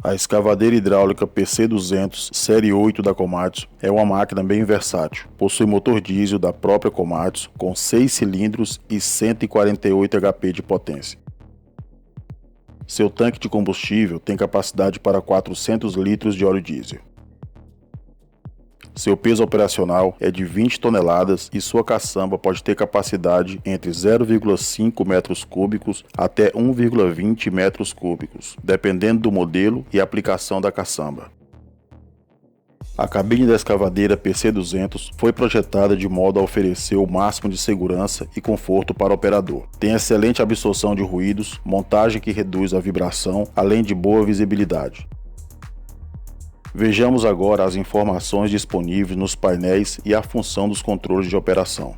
A escavadeira hidráulica PC200 Série 8 da Komatsu é uma máquina bem versátil. Possui motor diesel da própria Komatsu com 6 cilindros e 148 HP de potência. Seu tanque de combustível tem capacidade para 400 litros de óleo diesel. Seu peso operacional é de 20 toneladas e sua caçamba pode ter capacidade entre 0,5 metros cúbicos até 1,20 metros cúbicos, dependendo do modelo e aplicação da caçamba. A cabine da escavadeira PC200 foi projetada de modo a oferecer o máximo de segurança e conforto para o operador. Tem excelente absorção de ruídos, montagem que reduz a vibração, além de boa visibilidade. Vejamos agora as informações disponíveis nos painéis e a função dos controles de operação.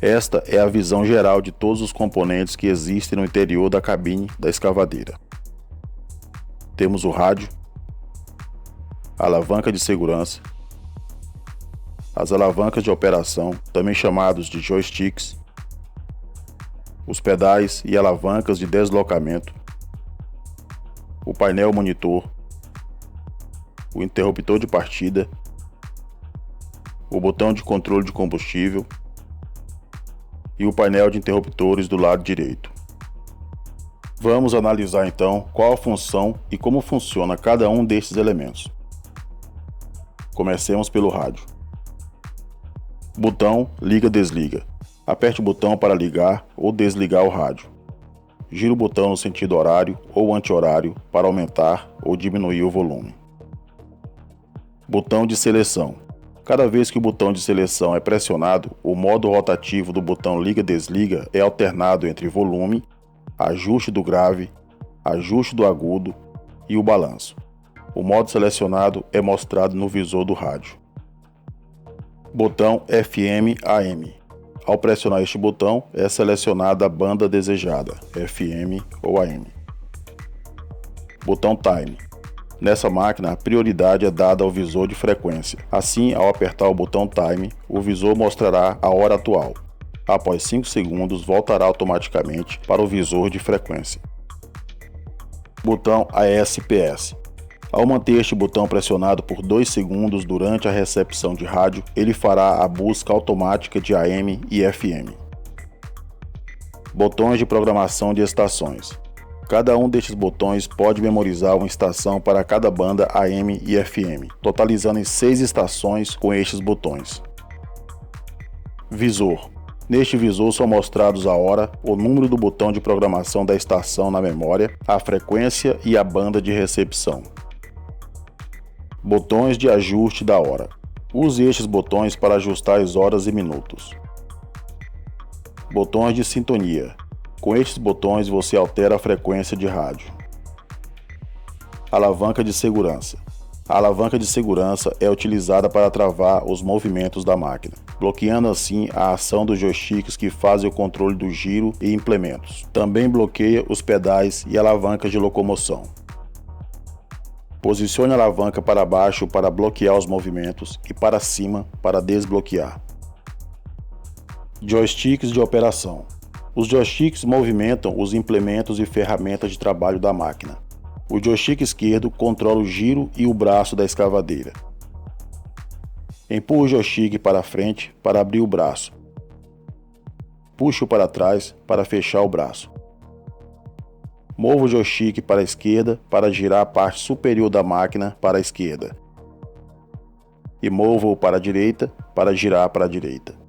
Esta é a visão geral de todos os componentes que existem no interior da cabine da escavadeira. Temos o rádio, a alavanca de segurança, as alavancas de operação, também chamados de joysticks, os pedais e alavancas de deslocamento, o painel monitor, o interruptor de partida, o botão de controle de combustível e o painel de interruptores do lado direito. Vamos analisar então qual a função e como funciona cada um desses elementos. Comecemos pelo rádio. Botão liga-desliga. Aperte o botão para ligar ou desligar o rádio. Gira o botão no sentido horário ou anti-horário para aumentar ou diminuir o volume. Botão de seleção. Cada vez que o botão de seleção é pressionado, o modo rotativo do botão liga-desliga é alternado entre volume, ajuste do grave, ajuste do agudo e o balanço. O modo selecionado é mostrado no visor do rádio. Botão FM/AM. Ao pressionar este botão, é selecionada a banda desejada, FM ou AM. Botão Time. Nessa máquina, a prioridade é dada ao visor de frequência. Assim, ao apertar o botão Time, o visor mostrará a hora atual. Após 5 segundos, voltará automaticamente para o visor de frequência. Botão ASPS. Ao manter este botão pressionado por 2 segundos durante a recepção de rádio, ele fará a busca automática de AM e FM. Botões de programação de estações. Cada um destes botões pode memorizar uma estação para cada banda AM e FM, totalizando em 6 estações com estes botões. Visor. Neste visor são mostrados a hora, o número do botão de programação da estação na memória, a frequência e a banda de recepção. Botões de ajuste da hora. Use estes botões para ajustar as horas e minutos. Botões de sintonia. Com estes botões você altera a frequência de rádio. Alavanca de segurança. A alavanca de segurança é utilizada para travar os movimentos da máquina, bloqueando assim a ação dos joysticks que fazem o controle do giro e implementos. Também bloqueia os pedais e alavancas de locomoção. Posicione a alavanca para baixo para bloquear os movimentos e para cima para desbloquear. Joysticks de operação. Os joysticks movimentam os implementos e ferramentas de trabalho da máquina. O joystick esquerdo controla o giro e o braço da escavadeira. Empurre o joystick para frente para abrir o braço. Puxe-o para trás para fechar o braço. Mova o joystick para a esquerda para girar a parte superior da máquina para a esquerda. E mova-o para a direita para girar para a direita.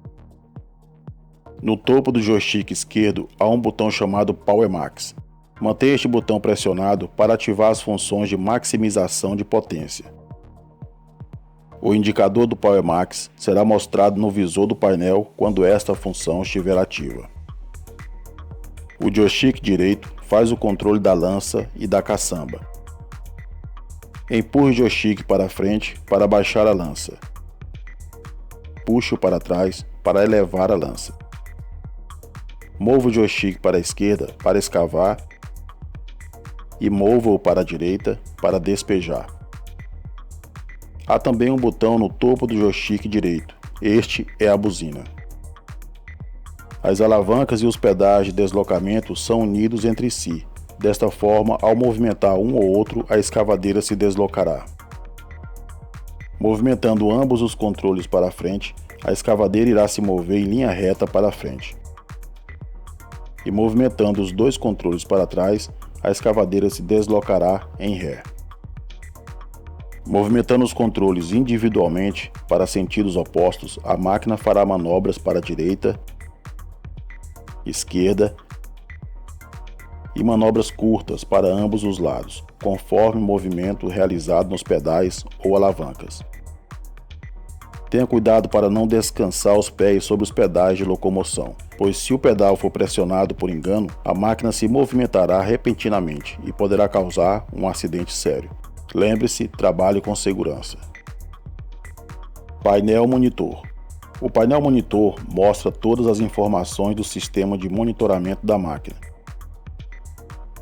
No topo do joystick esquerdo há um botão chamado Power Max. Mantenha este botão pressionado para ativar as funções de maximização de potência. O indicador do Power Max será mostrado no visor do painel quando esta função estiver ativa. O joystick direito faz o controle da lança e da caçamba. Empurre o joystick para frente para baixar a lança. Puxe-o para trás para elevar a lança. Mova o joystick para a esquerda para escavar e mova-o para a direita para despejar. Há também um botão no topo do joystick direito. Este é a buzina. As alavancas e os pedais de deslocamento são unidos entre si. Desta forma, ao movimentar um ou outro, a escavadeira se deslocará. Movimentando ambos os controles para frente, a escavadeira irá se mover em linha reta para frente. E movimentando os dois controles para trás, a escavadeira se deslocará em ré. Movimentando os controles individualmente para sentidos opostos, a máquina fará manobras para a direita, esquerda e manobras curtas para ambos os lados, conforme o movimento realizado nos pedais ou alavancas. Tenha cuidado para não descansar os pés sobre os pedais de locomoção, pois se o pedal for pressionado por engano, a máquina se movimentará repentinamente e poderá causar um acidente sério. Lembre-se, trabalhe com segurança. Painel monitor. O painel monitor mostra todas as informações do sistema de monitoramento da máquina.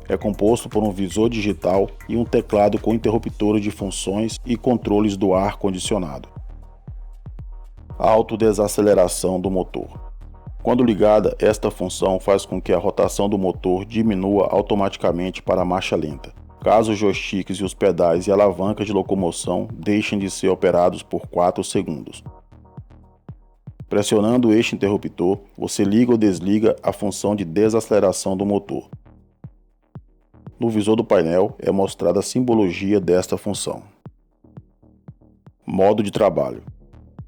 É composto por um visor digital e um teclado com interruptores de funções e controles do ar-condicionado. Autodesaceleração do motor. Quando ligada, esta função faz com que a rotação do motor diminua automaticamente para a marcha lenta, caso os joysticks e os pedais e alavancas de locomoção deixem de ser operados por 4 segundos. Pressionando este interruptor, você liga ou desliga a função de desaceleração do motor. No visor do painel é mostrada a simbologia desta função. Modo de trabalho.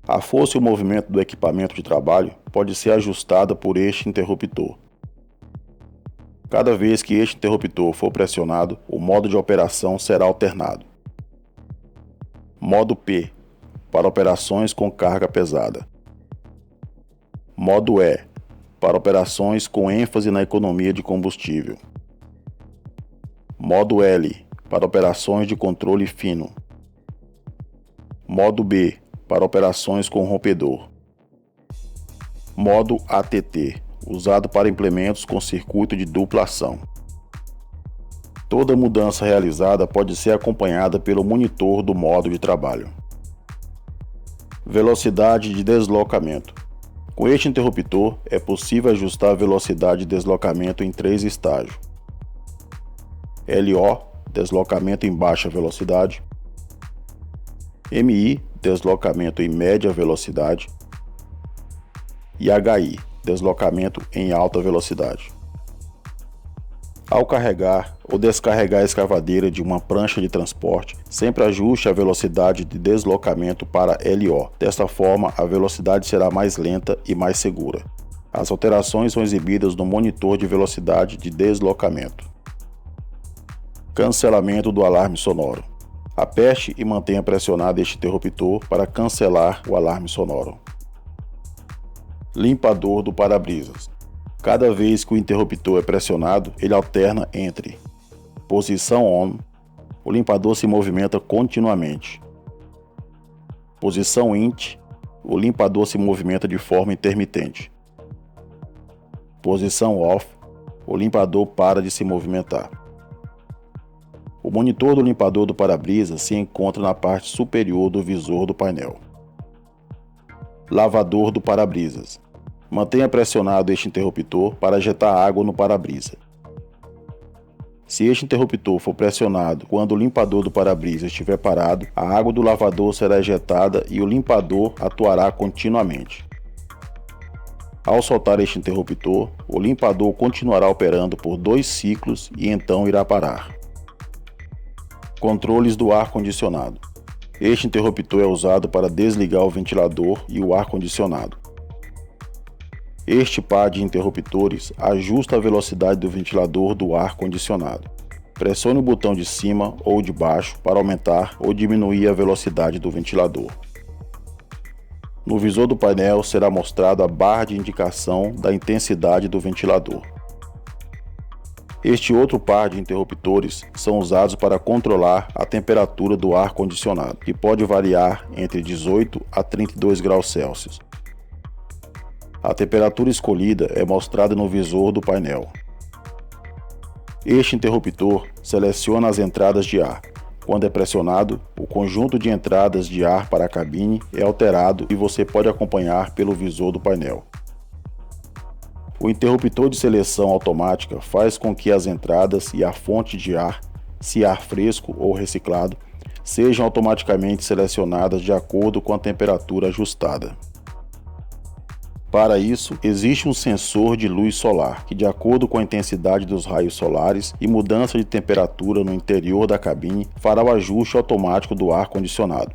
A força e o movimento do equipamento de trabalho pode ser ajustada por este interruptor. Cada vez que este interruptor for pressionado, o modo de operação será alternado. Modo P, para operações com carga pesada. Modo E, para operações com ênfase na economia de combustível. Modo L, para operações de controle fino. Modo B, para operações com rompedor. Modo ATT, usado para implementos com circuito de dupla ação. Toda mudança realizada pode ser acompanhada pelo monitor do modo de trabalho. Velocidade de deslocamento. Com este interruptor, é possível ajustar a velocidade de deslocamento em 3 estágios. LO, deslocamento em baixa velocidade. MI, deslocamento em média velocidade. E HI, deslocamento em alta velocidade. Ao carregar ou descarregar a escavadeira de uma prancha de transporte, sempre ajuste a velocidade de deslocamento para LO. Desta forma, a velocidade será mais lenta e mais segura. As alterações são exibidas no monitor de velocidade de deslocamento. Cancelamento do alarme sonoro. Aperte e mantenha pressionado este interruptor para cancelar o alarme sonoro. Limpador do para-brisas. Cada vez que o interruptor é pressionado, ele alterna entre posição ON, o limpador se movimenta continuamente. Posição INT, o limpador se movimenta de forma intermitente. Posição OFF, o limpador para de se movimentar. O monitor do limpador do para-brisa se encontra na parte superior do visor do painel. Lavador do para-brisas. Mantenha pressionado este interruptor para injetar água no para-brisa. Se este interruptor for pressionado quando o limpador do para-brisa estiver parado, a água do lavador será injetada e o limpador atuará continuamente. Ao soltar este interruptor, o limpador continuará operando por 2 ciclos e então irá parar. Controles do ar-condicionado. Este interruptor é usado para desligar o ventilador e o ar-condicionado. Este par de interruptores ajusta a velocidade do ventilador do ar-condicionado. Pressione o botão de cima ou de baixo para aumentar ou diminuir a velocidade do ventilador. No visor do painel será mostrado a barra de indicação da intensidade do ventilador. Este outro par de interruptores são usados para controlar a temperatura do ar-condicionado, que pode variar entre 18 a 32 graus Celsius. A temperatura escolhida é mostrada no visor do painel. Este interruptor seleciona as entradas de ar. Quando é pressionado, o conjunto de entradas de ar para a cabine é alterado e você pode acompanhar pelo visor do painel. O interruptor de seleção automática faz com que as entradas e a fonte de ar, se ar fresco ou reciclado, sejam automaticamente selecionadas de acordo com a temperatura ajustada. Para isso, existe um sensor de luz solar que, de acordo com a intensidade dos raios solares e mudança de temperatura no interior da cabine, fará o ajuste automático do ar-condicionado.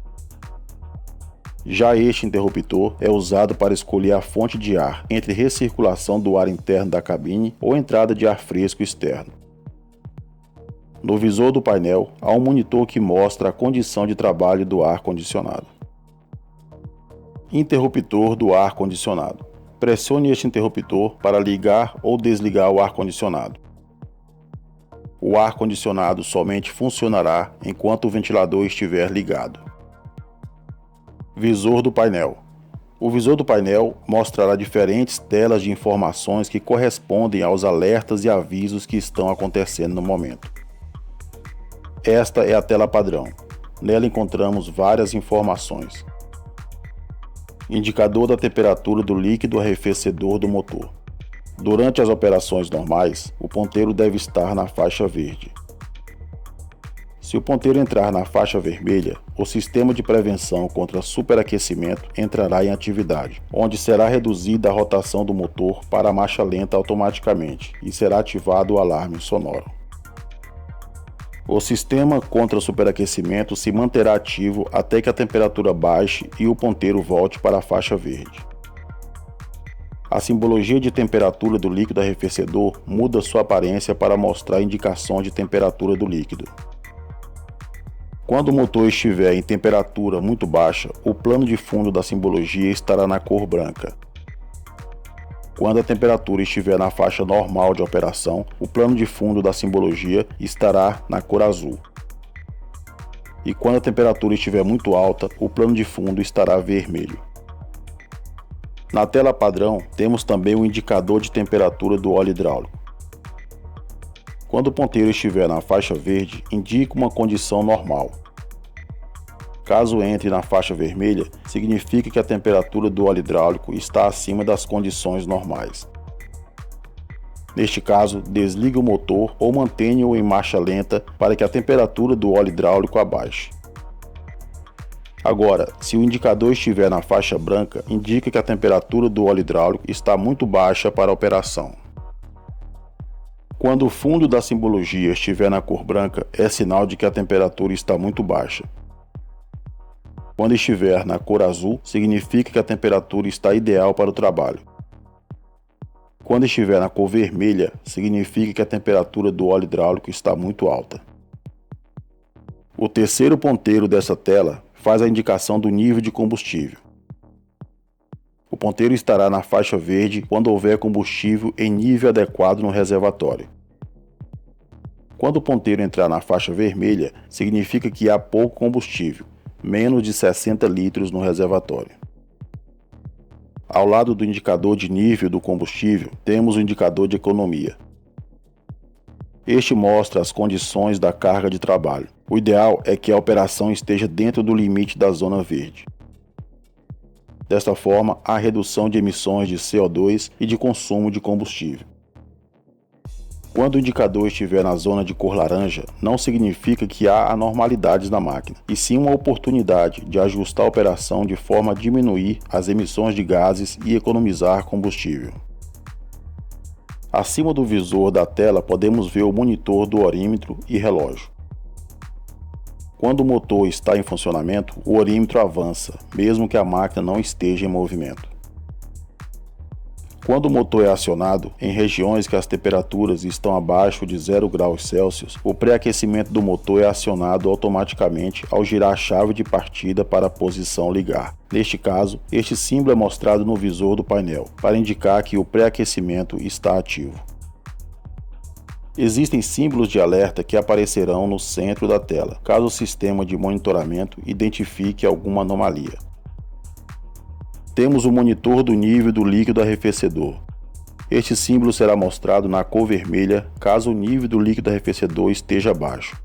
Já este interruptor é usado para escolher a fonte de ar entre recirculação do ar interno da cabine ou entrada de ar fresco externo. No visor do painel, há um monitor que mostra a condição de trabalho do ar-condicionado. Interruptor do ar-condicionado. Pressione este interruptor para ligar ou desligar o ar-condicionado. O ar-condicionado somente funcionará enquanto o ventilador estiver ligado. Visor do painel. O visor do painel mostrará diferentes telas de informações que correspondem aos alertas e avisos que estão acontecendo no momento. Esta é a tela padrão. Nela encontramos várias informações. Indicador da temperatura do líquido arrefecedor do motor. Durante as operações normais, o ponteiro deve estar na faixa verde. Se o ponteiro entrar na faixa vermelha, o sistema de prevenção contra superaquecimento entrará em atividade, onde será reduzida a rotação do motor para a marcha lenta automaticamente e será ativado o alarme sonoro. O sistema contra superaquecimento se manterá ativo até que a temperatura baixe e o ponteiro volte para a faixa verde. A simbologia de temperatura do líquido arrefecedor muda sua aparência para mostrar a indicação de temperatura do líquido. Quando o motor estiver em temperatura muito baixa, o plano de fundo da simbologia estará na cor branca. Quando a temperatura estiver na faixa normal de operação, o plano de fundo da simbologia estará na cor azul. E quando a temperatura estiver muito alta, o plano de fundo estará vermelho. Na tela padrão, temos também o indicador de temperatura do óleo hidráulico. Quando o ponteiro estiver na faixa verde, indica uma condição normal. Caso entre na faixa vermelha, significa que a temperatura do óleo hidráulico está acima das condições normais. Neste caso, desligue o motor ou mantenha-o em marcha lenta para que a temperatura do óleo hidráulico abaixe. Agora, se o indicador estiver na faixa branca, indica que a temperatura do óleo hidráulico está muito baixa para a operação. Quando o fundo da simbologia estiver na cor branca, é sinal de que a temperatura está muito baixa. Quando estiver na cor azul, significa que a temperatura está ideal para o trabalho. Quando estiver na cor vermelha, significa que a temperatura do óleo hidráulico está muito alta. O terceiro ponteiro dessa tela faz a indicação do nível de combustível. O ponteiro estará na faixa verde quando houver combustível em nível adequado no reservatório. Quando o ponteiro entrar na faixa vermelha, significa que há pouco combustível, menos de 60 litros no reservatório. Ao lado do indicador de nível do combustível, temos o indicador de economia. Este mostra as condições da carga de trabalho. O ideal é que a operação esteja dentro do limite da zona verde. Desta forma, há redução de emissões de CO2 e de consumo de combustível. Quando o indicador estiver na zona de cor laranja, não significa que há anormalidades na máquina, e sim uma oportunidade de ajustar a operação de forma a diminuir as emissões de gases e economizar combustível. Acima do visor da tela podemos ver o monitor do orímetro e relógio. Quando o motor está em funcionamento, o orímetro avança, mesmo que a máquina não esteja em movimento. Quando o motor é acionado, em regiões que as temperaturas estão abaixo de 0 graus Celsius, o pré-aquecimento do motor é acionado automaticamente ao girar a chave de partida para a posição ligar. Neste caso, este símbolo é mostrado no visor do painel, para indicar que o pré-aquecimento está ativo. Existem símbolos de alerta que aparecerão no centro da tela, caso o sistema de monitoramento identifique alguma anomalia. Temos o monitor do nível do líquido arrefecedor. Este símbolo será mostrado na cor vermelha caso o nível do líquido arrefecedor esteja baixo.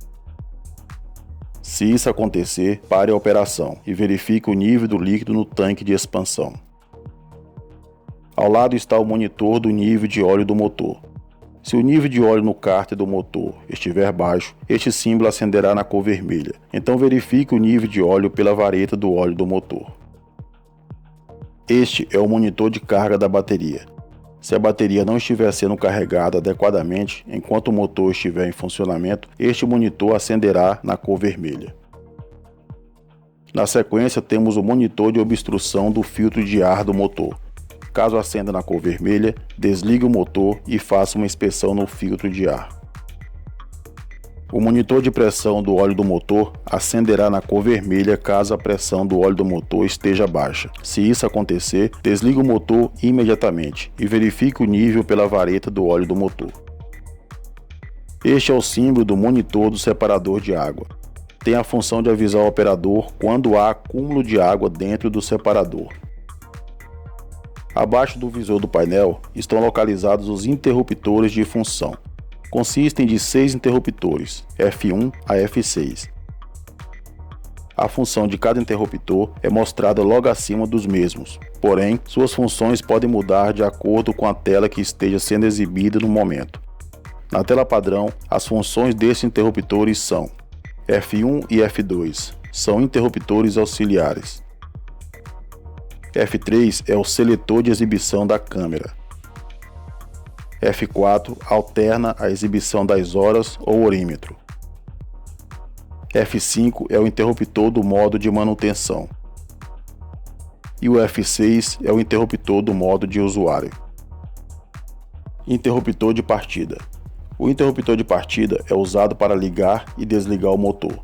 Se isso acontecer, pare a operação e verifique o nível do líquido no tanque de expansão. Ao lado está o monitor do nível de óleo do motor. Se o nível de óleo no cárter do motor estiver baixo, este símbolo acenderá na cor vermelha. Então verifique o nível de óleo pela vareta do óleo do motor. Este é o monitor de carga da bateria. Se a bateria não estiver sendo carregada adequadamente enquanto o motor estiver em funcionamento, este monitor acenderá na cor vermelha. Na sequência, temos o monitor de obstrução do filtro de ar do motor. Caso acenda na cor vermelha, desligue o motor e faça uma inspeção no filtro de ar. O monitor de pressão do óleo do motor acenderá na cor vermelha caso a pressão do óleo do motor esteja baixa. Se isso acontecer, desligue o motor imediatamente e verifique o nível pela vareta do óleo do motor. Este é o símbolo do monitor do separador de água. Tem a função de avisar o operador quando há acúmulo de água dentro do separador. Abaixo do visor do painel estão localizados os interruptores de função. Consistem de 6 interruptores, F1 a F6. A função de cada interruptor é mostrada logo acima dos mesmos, porém, suas funções podem mudar de acordo com a tela que esteja sendo exibida no momento. Na tela padrão, as funções desses interruptores são F1 e F2, são interruptores auxiliares. F3 é o seletor de exibição da câmera. F4 alterna a exibição das horas ou orímetro. F5 é o interruptor do modo de manutenção. E o F6 é o interruptor do modo de usuário. Interruptor de partida. O interruptor de partida é usado para ligar e desligar o motor.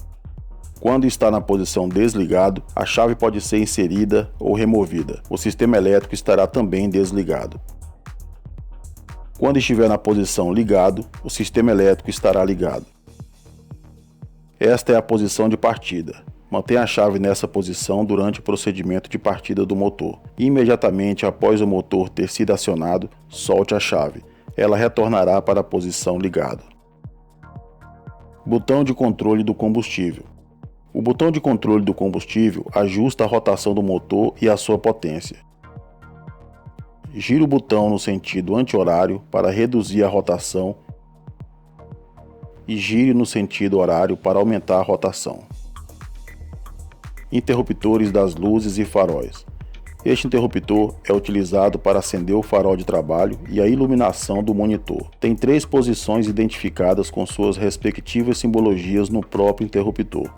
Quando está na posição desligado, a chave pode ser inserida ou removida. O sistema elétrico estará também desligado. Quando estiver na posição ligado, o sistema elétrico estará ligado. Esta é a posição de partida. Mantenha a chave nessa posição durante o procedimento de partida do motor. Imediatamente após o motor ter sido acionado, solte a chave. Ela retornará para a posição ligada. Botão de controle do combustível. O botão de controle do combustível ajusta a rotação do motor e a sua potência. Gire o botão no sentido anti-horário para reduzir a rotação e gire no sentido horário para aumentar a rotação. Interruptores das luzes e faróis. Este interruptor é utilizado para acender o farol de trabalho e a iluminação do monitor. Tem 3 posições identificadas com suas respectivas simbologias no próprio interruptor.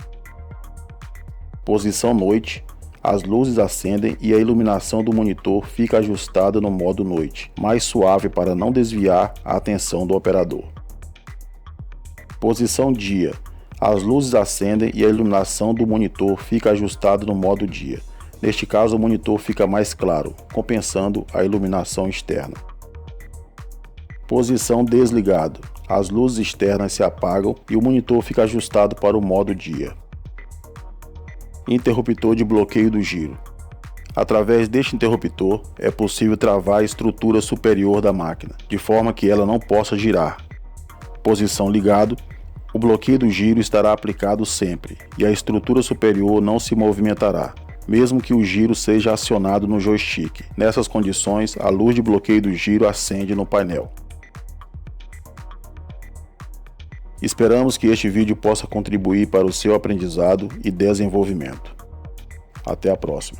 Posição noite, as luzes acendem e a iluminação do monitor fica ajustada no modo noite, mais suave para não desviar a atenção do operador. Posição dia, as luzes acendem e a iluminação do monitor fica ajustada no modo dia. Neste caso, o monitor fica mais claro, compensando a iluminação externa. Posição desligado, as luzes externas se apagam e o monitor fica ajustado para o modo dia. Interruptor de bloqueio do giro. Através deste interruptor, é possível travar a estrutura superior da máquina, de forma que ela não possa girar. Posição ligado, o bloqueio do giro estará aplicado sempre, e a estrutura superior não se movimentará, mesmo que o giro seja acionado no joystick. Nessas condições, a luz de bloqueio do giro acende no painel. Esperamos que este vídeo possa contribuir para o seu aprendizado e desenvolvimento. Até a próxima.